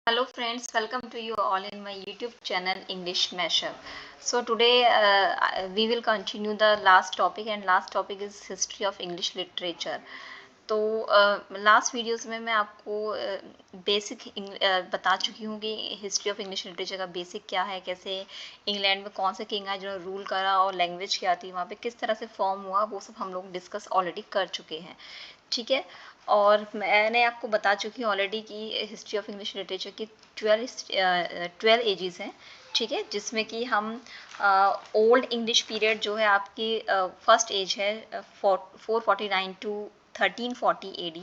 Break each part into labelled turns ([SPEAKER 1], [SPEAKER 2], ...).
[SPEAKER 1] Hello friends, welcome to you all in my YouTube channel English Mashup. So today we will continue the last topic and last topic is history of English literature. तो last videos में मैं आपको basic बता चुकी हूँ कि history of English literature का basic क्या है, कैसे इंग्लैंड में कौन से किंग आए जिन्होंने रूल करा और लैंग्वेज क्या थी, वहाँ पे किस तरह से फॉर्म हुआ, वो सब हम लोग डिस्कस ऑलरेडी कर चुके हैं। ठीक है, और मैंने आपको बता चुकी हूँ ऑलरेडी कि हिस्ट्री ऑफ इंग्लिश लिटरेचर की 12 एजेस हैं। ठीक है, जिसमें कि हम ओल्ड इंग्लिश पीरियड जो है आपकी फर्स्ट एज है 449 टू 1340 AD,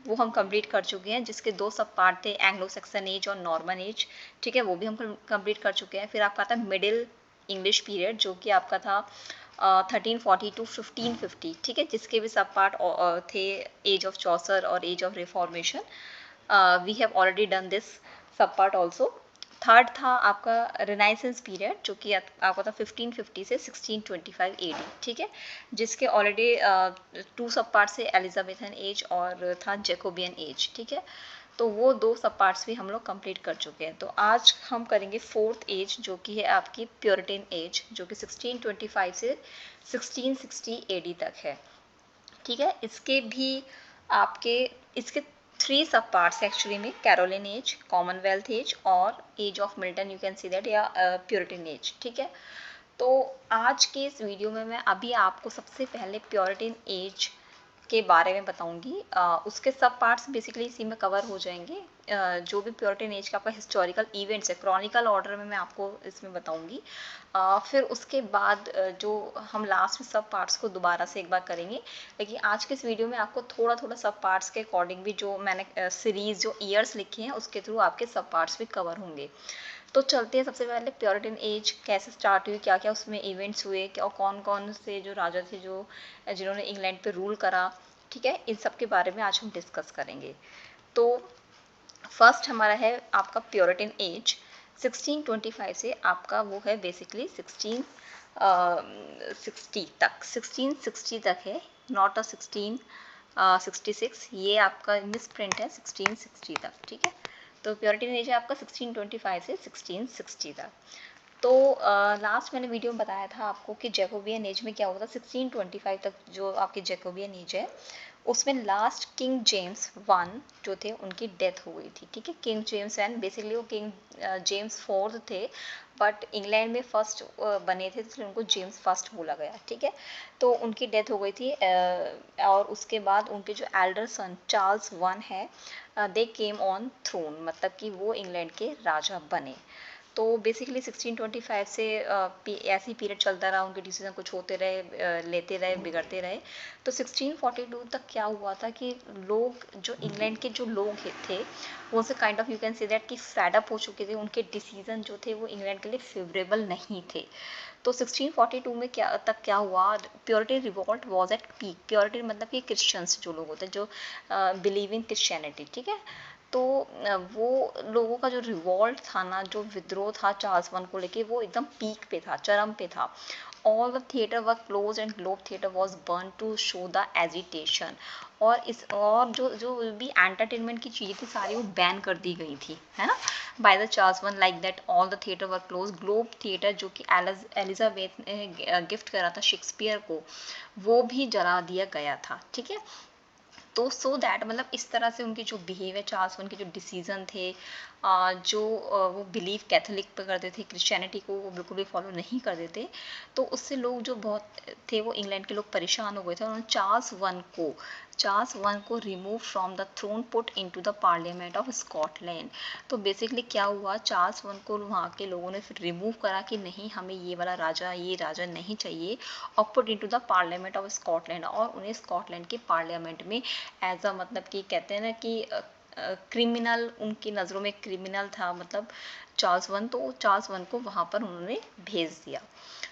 [SPEAKER 1] वो हम कंप्लीट कर चुके हैं, जिसके दो सब पार्ट थे, एंग्लो सेक्सन एज और नॉर्मन एज। ठीक है, वो भी हम कंप्लीट कर चुके हैं। फिर आपका था मिडिल इंग्लिश पीरियड जो कि आपका था 1340 टू 1550। ठीक है, जिसके भी सब पार्ट थे, एज ऑफ चौसर और age of reformation. We have already done this sub part also. Third था आपका रिनाइसेंस पीरियड जो कि आपका था 1550 से 1625 AD। ठीक है, जिसके ऑलरेडी टू सब पार्ट से एलिजाबेथन एज और था जैकोबियन एज। ठीक है, तो वो दो सब पार्ट्स भी हम लोग कंप्लीट कर चुके हैं। तो आज हम करेंगे फोर्थ एज जो कि है आपकी प्योरिटन एज, जो कि 1625 से 1660 AD तक है। ठीक है, इसके भी आपके इसके थ्री सब पार्ट्स एक्चुअली में, कैरोलिन एज, कॉमनवेल्थ एज और age of Milton, you can see that, या प्योरिटन एज। ठीक है, तो आज के इस वीडियो में मैं अभी आपको सबसे पहले प्योरिटन एज के बारे में बताऊंगी। उसके सब पार्ट्स बेसिकली इसी में कवर हो जाएंगे। जो भी प्योरिटन एज का आपका हिस्टोरिकल इवेंट्स है, क्रॉनिकल ऑर्डर में मैं आपको इसमें बताऊंगी। फिर उसके बाद जो हम लास्ट में सब पार्ट्स को दोबारा से एक बार करेंगे। लेकिन आज के इस वीडियो में आपको थोड़ा थोड़ा सब पार्ट्स के अकॉर्डिंग भी, जो मैंने सीरीज जो ईयर्स लिखे हैं उसके थ्रू आपके सब पार्ट्स भी कवर होंगे। तो चलते हैं सबसे पहले प्योरिटन एज कैसे स्टार्ट हुई, क्या क्या उसमें इवेंट्स हुए, क्या कौन कौन से जो राजा थे जो जिन्होंने इंग्लैंड पे रूल करा। ठीक है, इन सब के बारे में आज हम डिस्कस करेंगे। तो फर्स्ट हमारा है आपका प्योरिटन एज 1625 से आपका वो है बेसिकली 1660 तक है, नॉट 1666। ये आपका मिस प्रिंट है 1660 तक। ठीक है, तो प्योरिटन एज है आपका 1625 से 1660 तक। तो लास्ट मैंने वीडियो में बताया था आपको कि जैकोबियन एज में क्या होता था। 1625 तक जो आपकी जैकोबियन एज है, उसमें लास्ट किंग जेम्स वन जो थे उनकी डेथ हो गई थी। ठीक है, किंग जेम्स वन बेसिकली वो किंग जेम्स फोर्थ थे, बट इंग्लैंड में फर्स्ट बने थे, इसलिए उनको जेम्स फर्स्ट बोला गया। ठीक है, तो उनकी डेथ हो गई थी। और उसके बाद उनके जो एल्डर सन चार्ल्स वन है, दे केम ऑन थ्रोन, मतलब कि वो इंग्लैंड के राजा बने। तो बेसिकली 1625 से ऐसे ही पीरियड चलता रहा, उनके डिसीजन कुछ होते रहे, लेते रहे, बिगड़ते रहे। तो 1642 तक क्या हुआ था कि लोग, जो इंग्लैंड के जो लोग थे, वो से kind of you can say that कि फैड अप हो चुके थे। उनके डिसीजन जो थे वो इंग्लैंड के लिए फेवरेबल नहीं थे। तो 1642 में क्या हुआ, purity revolt was at peak. Purity मतलब कि क्रिश्चियंस जो लोग होते हैं जो बिलीव इन क्रिश्चियनिटी। ठीक है, तो वो लोगों का जो रिवॉल्ट था ना, जो विद्रोह था चार्ल्स वन को लेके, वो एकदम पीक पे था, चरम पे था। All the theatre were close and Globe theatre was burn to show the agitation. और जो जो भी एंटरटेनमेंट की चीज़ें थी सारी वो बैन कर दी गई थी, है ना, by the Charles one. Like that all the theatre were close, globe theatre जो कि एलिजाबेथ ने गिफ्ट करा था शेक्सपियर को, वो भी जला दिया गया था। ठीक है, तो सो दैट मतलब इस तरह से उनके जो बिहेवियर, चार्ल्स वन के जो डिसीजन थे, जो वो बिलीव कैथोलिक पे करते थे, क्रिश्चियनिटी को वो बिल्कुल भी फॉलो नहीं करते थे। तो उससे लोग जो बहुत थे, वो इंग्लैंड के लोग परेशान हो गए थे। उन्होंने चार्ल्स वन को remove from the throne, put into the parliament of Scotland. तो बेसिकली क्या हुआ, चार्ल्स वन को वहाँ के लोगों ने फिर रिमूव करा कि नहीं, हमें ये वाला राजा, ये राजा नहीं चाहिए, और put into the parliament of Scotland, और उन्हें स्कॉटलैंड के पार्लियामेंट में एज अ, मतलब कि कहते हैं ना कि क्रिमिनल, उनकी नज़रों में क्रिमिनल था मतलब चार्ल्स वन, तो चार्ल्स वन को वहाँ पर उन्होंने भेज दिया।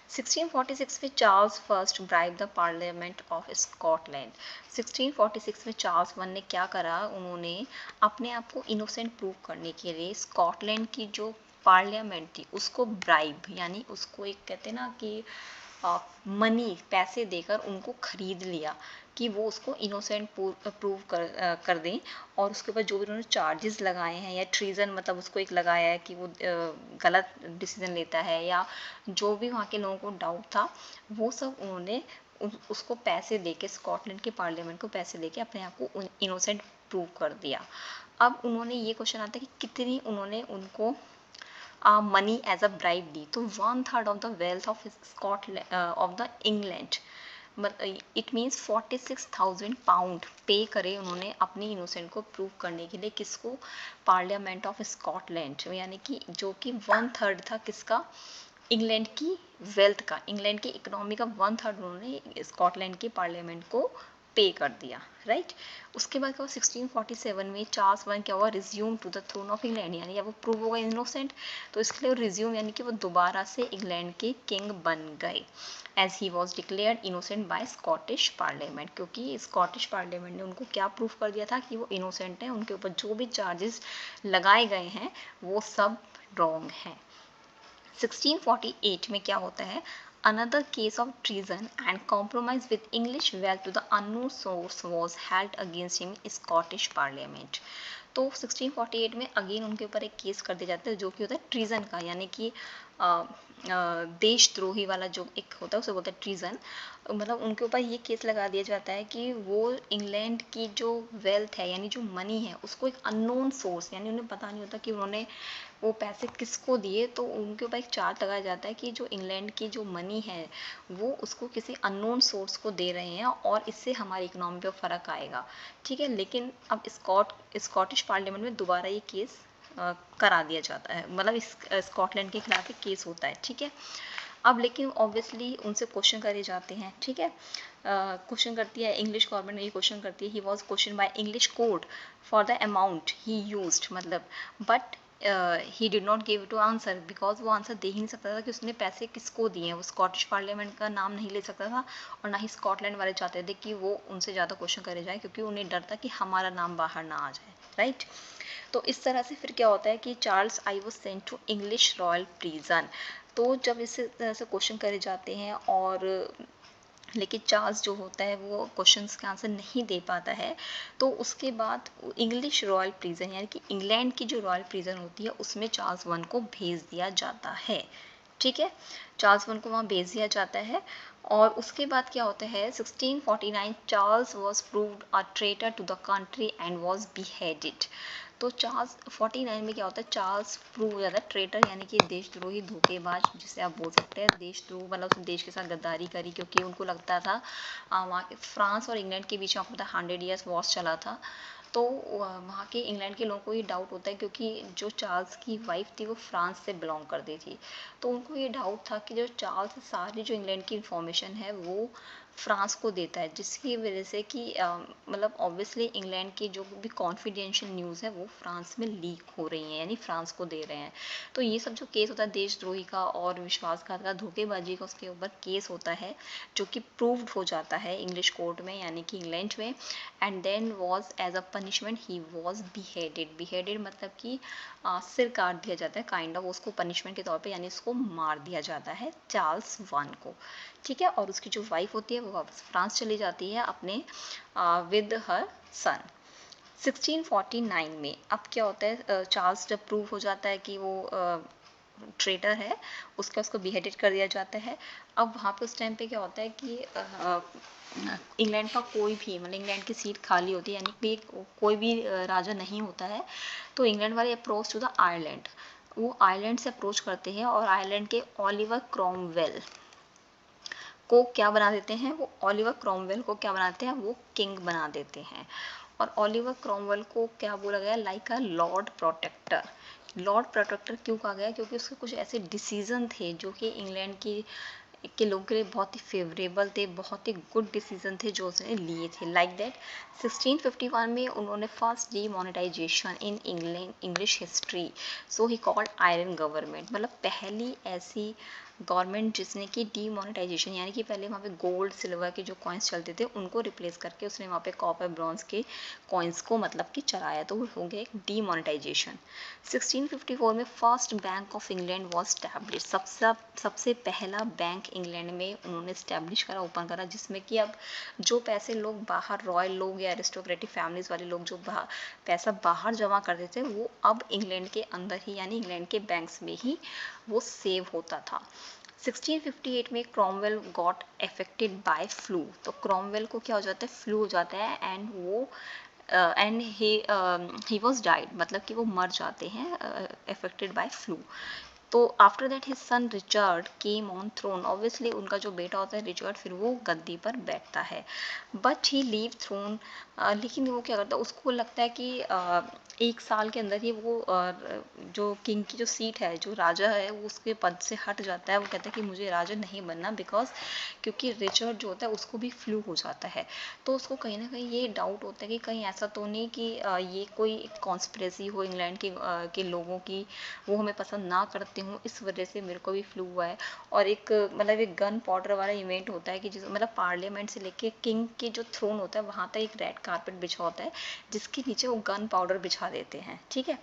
[SPEAKER 1] 1646 में Charles first bribe the parliament of Scotland. 1646 में चार्ल्स वन ने क्या करा, उन्होंने अपने आप को इनोसेंट प्रूव करने के लिए स्कॉटलैंड की जो पार्लियामेंट थी उसको ब्राइब, यानी उसको एक कहते हैं ना कि मनी पैसे देकर उनको खरीद लिया कि वो उसको इनोसेंट प्रूव कर दें, और उसके बाद जो भी उन्होंने चार्जेस लगाए हैं या ट्रीजन मतलब उसको एक लगाया है कि वो गलत डिसीजन लेता है, या जो भी वहाँ के लोगों को डाउट था वो सब उन्होंने उसको पैसे देके, स्कॉटलैंड के पार्लियामेंट को पैसे देके अपने आप को इनोसेंट प्रूव कर दिया। अब उन्होंने ये क्वेश्चन आता है कि कितनी उन्होंने उनको मनी एज अ ब्राइब दी, तो 1/3 of the wealth of Scotland of the England, it means 46,000 pound पे करे उन्होंने अपनी इनोसेंट को प्रूव करने के लिए। किसको? पार्लियामेंट ऑफ स्कॉटलैंड, यानी कि जो कि 1/3 था किसका? इंग्लैंड की वेल्थ का, इंग्लैंड की इकोनॉमी का 1/3 उन्होंने स्कॉटलैंड के पार्लियामेंट को पे कर दिया, राइट। उसके बाद क्या हुआ? 1647 में चार्ल्स वन क्या हुआ? Resume to the throne of England, यानी अब वो प्रूव होगा इनोसेंट, तो इसके लिए रिज्यूम यानी कि वो दोबारा से इंग्लैंड के किंग बन गए, as he was declared innocent by Scottish parliament, क्योंकि स्कॉटिश पार्लियामेंट ने उनको क्या प्रूव कर दिया था कि वो इनोसेंट है, उनके ऊपर जो भी चार्जेस लगाए गए हैं वो सब रॉन्ग हैं। 1648 में क्या होता है? Another case of treason and compromise with English wealth to the unknown source was held against him in Scottish Parliament. तो 1648 में अगेन उनके ऊपर एक केस कर दिया जाता है जो कि होता है ट्रीजन का, यानी कि देशद्रोही वाला जो एक होता है उसे बोलते हैं ट्रीजन। मतलब उनके ऊपर ये केस लगा दिया जाता है कि वो इंग्लैंड की जो वेल्थ है यानी जो मनी है उसको एक अननोन सोर्स, यानी उन्हें पता नहीं होता कि उन्होंने वो पैसे किसको दिए, तो उनके ऊपर एक चार्ज लगाया जाता है कि जो इंग्लैंड की जो मनी है वो उसको किसी अननोन सोर्स को दे रहे हैं और इससे हमारी इकोनॉमी पे फ़र्क आएगा, ठीक है। लेकिन अब स्कॉटिश पार्लियामेंट में दोबारा ये केस करा दिया जाता है, मतलब इस स्कॉटलैंड के खिलाफ एक केस होता है, ठीक है। अब लेकिन ऑब्वियसली उनसे क्वेश्चन करे जाते हैं, ठीक है। क्वेश्चन करती है इंग्लिश गवर्नमेंट ये क्वेश्चन करती है, he was question by English court for the amount he used, मतलब but he did not give to answer, because वो आंसर दे ही नहीं सकता था कि उसने पैसे किसको दिए हैं। वो स्कॉटिश पार्लियामेंट का नाम नहीं ले सकता था और ना ही स्कॉटलैंड वाले चाहते थे कि वो उनसे ज़्यादा क्वेश्चन करे जाए, क्योंकि उन्हें डर था कि हमारा नाम बाहर ना आ जाए, राइट। तो इस तरह से फिर क्या होता है कि Charles I was sent to English royal prison. तो जब इस तरह से क्वेश्चन करे जाते हैं और लेकिन चार्ल्स जो होता है वो क्वेश्चंस के आंसर नहीं दे पाता है, तो उसके बाद इंग्लिश रॉयल प्रिजन यानी कि इंग्लैंड की जो रॉयल प्रिजन होती है उसमें चार्ल्स वन को भेज दिया जाता है, ठीक है। चार्ल्स वन को वहाँ भेज दिया जाता है और उसके बाद क्या होता है 1649 Charles was proved a traitor to the country and was beheaded। तो चार्ल्स 49 में क्या होता है चार्ल्स प्रूव हो जाता है ट्रेटर यानी कि देशद्रोही धोखेबाज, जिसे आप बोल सकते हैं देशद्रोह, मतलब उसने देश के साथ गद्दारी करी क्योंकि उनको लगता था वहाँ के फ्रांस और इंग्लैंड के बीच में आपको पता है 100 ईयर्स वॉर चला था। तो वहाँ के इंग्लैंड के लोगों को ये डाउट होता है क्योंकि जो चार्ल्स की वाइफ थी वो फ्रांस से बिलोंग करती थी, तो उनको ये डाउट था कि जो चार्ल्स सारी जो इंग्लैंड की इंफॉर्मेशन है वो फ्रांस को देता है, जिसकी वजह से कि मतलब ऑब्वियसली इंग्लैंड की जो भी कॉन्फिडेंशियल न्यूज़ है वो फ्रांस में लीक हो रही है यानी फ्रांस को दे रहे हैं। तो ये सब जो केस होता है देशद्रोही का और विश्वासघात का धोखेबाजी का उसके ऊपर केस होता है जो कि प्रूव्ड हो जाता है इंग्लिश कोर्ट में यानी कि इंग्लैंड में, and then was as a punishment he was beheaded मतलब कि सिर काट दिया जाता है काइंड ऑफ, उसको पनिशमेंट के तौर पे यानी उसको मार दिया जाता है चार्ल्स वन को, ठीक है। और उसकी जो वाइफ होती है वो वापस फ्रांस चली जाती है अपने विद हर सन। 1649 में अब क्या होता है चार्ल्स जब प्रूव हो जाता है कि वो ट्रेटर है उसको beheaded कर दिया जाता है। अब वहाँ पे उस टाइम पे क्या होता है कि इंग्लैंड का कोई भी मतलब इंग्लैंड की सीट खाली होती है यानी कि कोई भी राजा नहीं होता है, तो इंग्लैंड वाले अप्रोच टू द आयरलैंड, वो आयरलैंड से अप्रोच करते हैं और आयरलैंड के ओलिवर क्रॉमवेल को क्या बना देते हैं, वो ओलिवर क्रॉमवेल को क्या बनाते हैं वो किंग बना देते हैं। और ओलिवर क्रॉमवेल को क्या बोला गया like a lord protector. Lord protector क्यों कहा गया क्योंकि उसके कुछ ऐसे डिसीजन थे जो कि इंग्लैंड की के लोगों के लिए बहुत ही फेवरेबल थे, बहुत ही गुड डिसीजन थे जो उसने लिए थे। लाइक दैट 1651 में उन्होंने first demonetisation in England English history, so he called iron government, मतलब पहली ऐसी गवर्नमेंट जिसने की डीमोनेटाइजेशन, यानी कि पहले वहाँ पे गोल्ड सिल्वर के जो कॉइन्स चलते थे उनको रिप्लेस करके उसने वहाँ पे कॉपर ब्रॉन्ज के कॉइन्स को मतलब कि चलाया, तो वो हो गया एक डीमोनेटाइजेशन। 1654 में first bank of England was establish, सबसे पहला बैंक इंग्लैंड में उन्होंने स्टैब्लिश करा, ओपन करा, जिसमें कि अब जो पैसे लोग बाहर, रॉयल लोग या एरिस्टोक्रेटिक फैमिलीज वाले लोग जो पैसा बाहर जमा करते थे, वो अब इंग्लैंड के अंदर ही यानी इंग्लैंड के बैंक्स में ही वो सेव होता था। 1658 में Cromwell got affected by flu, तो क्रॉमवेल को क्या हो जाता है, फ्लू हो जाता है, एंड वो एंड ही वॉज डाइड, मतलब कि वो मर जाते हैं अफेक्टेड बाय फ्लू। तो after that his son Richard came on throne, obviously उनका जो बेटा होता है रिचर्ड, फिर वो गद्दी पर बैठता है, बट ही लीव थ्रोन, लेकिन वो क्या करता है, उसको लगता है कि एक साल के अंदर ही वो जो किंग की जो सीट है, जो राजा है, वो उसके पद से हट जाता है। वो कहता है कि मुझे राजा नहीं बनना, बिकॉज क्योंकि रिचर्ड जो होता है उसको भी फ्लू हो जाता है, तो उसको कहीं ना कहीं ये डाउट होता है कि कहीं ऐसा तो नहीं कि ये कोई कॉन्स्पिरेसी हो इंग्लैंड के लोगों की, वो हमें पसंद ना करते हों, इस वजह से मेरे को भी फ्लू हुआ है। और एक मतलब एक गन पाउडर वाला इवेंट होता है कि जिस मतलब पार्लियामेंट से लेके किंग के जो थ्रोन होता है वहाँ तक एक रेड कारपेट बिछा होता है, जिसके नीचे वो गन पाउडर बिछा देते हैं, ठीक है।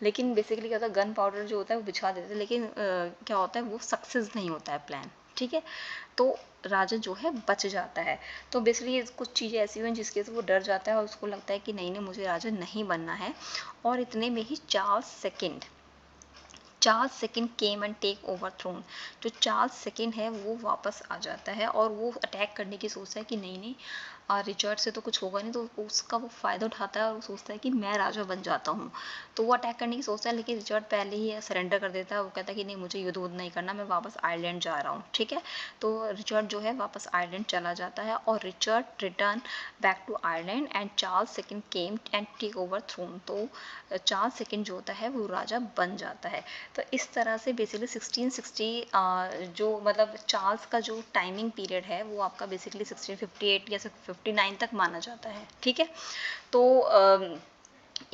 [SPEAKER 1] लेकिन बेसिकली क्या होता है, गन पाउडर जो होता है वो बिछा देते हैं, लेकिन क्या होता है, वो सक्सेस नहीं होता है प्लान, ठीक है। तो राजा जो है बच जाता है। तो बेसिकली कुछ चीज़ें ऐसी हुई जिसकी वजह से वो डर जाता है और उसको लगता है कि नहीं नहीं मुझे राजा नहीं बनना है। और इतने में ही Charles second came and take over throne, जो चार्ल्स सेकंड है वो वापस आ जाता है और वो अटैक करने की सोचता है कि नहीं नहीं रिचर्ड से तो कुछ होगा नहीं, तो उसका वो फ़ायदा उठाता है और वो सोचता है कि मैं राजा बन जाता हूँ। तो वो अटैक करने की सोचता है, लेकिन रिचर्ड पहले ही सरेंडर कर देता है। वो कहता है कि नहीं मुझे युद्ध वुद्ध नहीं करना, मैं वापस आयरलैंड जा रहा हूँ, ठीक है। तो रिचर्ड जो है वापस आयरलैंड चला जाता है और Richard return back to Ireland and Charles second came and take over throne, तो चार्ल्स सेकंड जो होता है वो राजा बन जाता है। तो इस तरह से बेसिकली 1660 जो मतलब चार्ल्स का जो टाइमिंग पीरियड है वो आपका बेसिकली 1658 या 59 तक माना जाता है, ठीक है। तो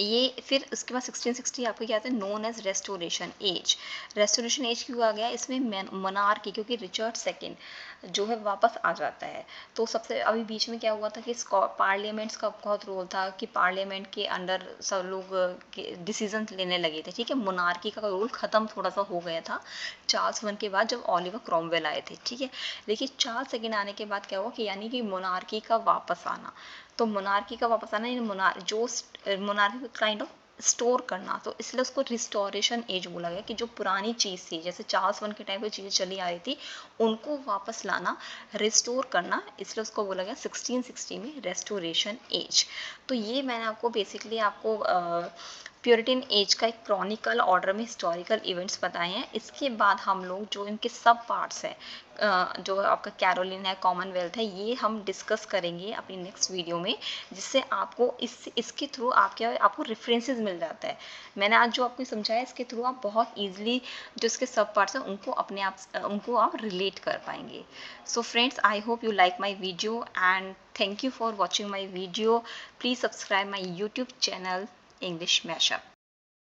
[SPEAKER 1] ये फिर उसके बाद 1660 आपको क्या आता है, known as restoration age. Restoration age क्यों आ गया इसमें, मोनार्की, क्योंकि रिचर्ड सेकंड जो है वापस आ जाता है। तो सबसे अभी बीच में क्या हुआ था कि पार्लियामेंट्स का बहुत रोल था कि पार्लियामेंट के अंडर सब लोग डिसीजन लेने लगे थे, ठीक है। मोनार्की का रोल ख़त्म थोड़ा सा हो गया था चार्ल्स वन के बाद, जब ओलिवर क्रॉमवेल आए थे, ठीक है। लेकिन चार्ल्स सेकंड आने के बाद क्या हुआ कि यानी कि मोनार्की का वापस आना, तो मोनार्की का वापस आना मोनार्की को काइंड ऑफ स्टोर करना, तो इसलिए उसको रिस्टोरेशन एज बोला गया कि जो पुरानी चीज़ थी, जैसे चार्ल्स वन के टाइम पे चीज़ें चली आ रही थी उनको वापस लाना, रिस्टोर करना, इसलिए उसको बोला गया 1660 में रेस्टोरेशन एज। तो ये मैंने आपको बेसिकली आपको प्यूरिटन एज का एक क्रॉनिकल ऑर्डर में हिस्टोरिकल इवेंट्स बताए हैं। इसके बाद हम लोग जो इनके सब पार्ट्स हैं, जो आपका कैरोलिन है, कॉमनवेल्थ है, ये हम डिस्कस करेंगे अपनी नेक्स्ट वीडियो में, जिससे आपको इसके थ्रू आपको रेफरेंसेस मिल जाता है। मैंने आज जो आपको समझाया इसके थ्रू आप बहुत ईजिली जो इसके सब पार्ट्स हैं उनको आप रिलेट कर पाएंगे। So friends, I hope you like my video and thank you for watching my video. Please subscribe my YouTube channel English Mashup.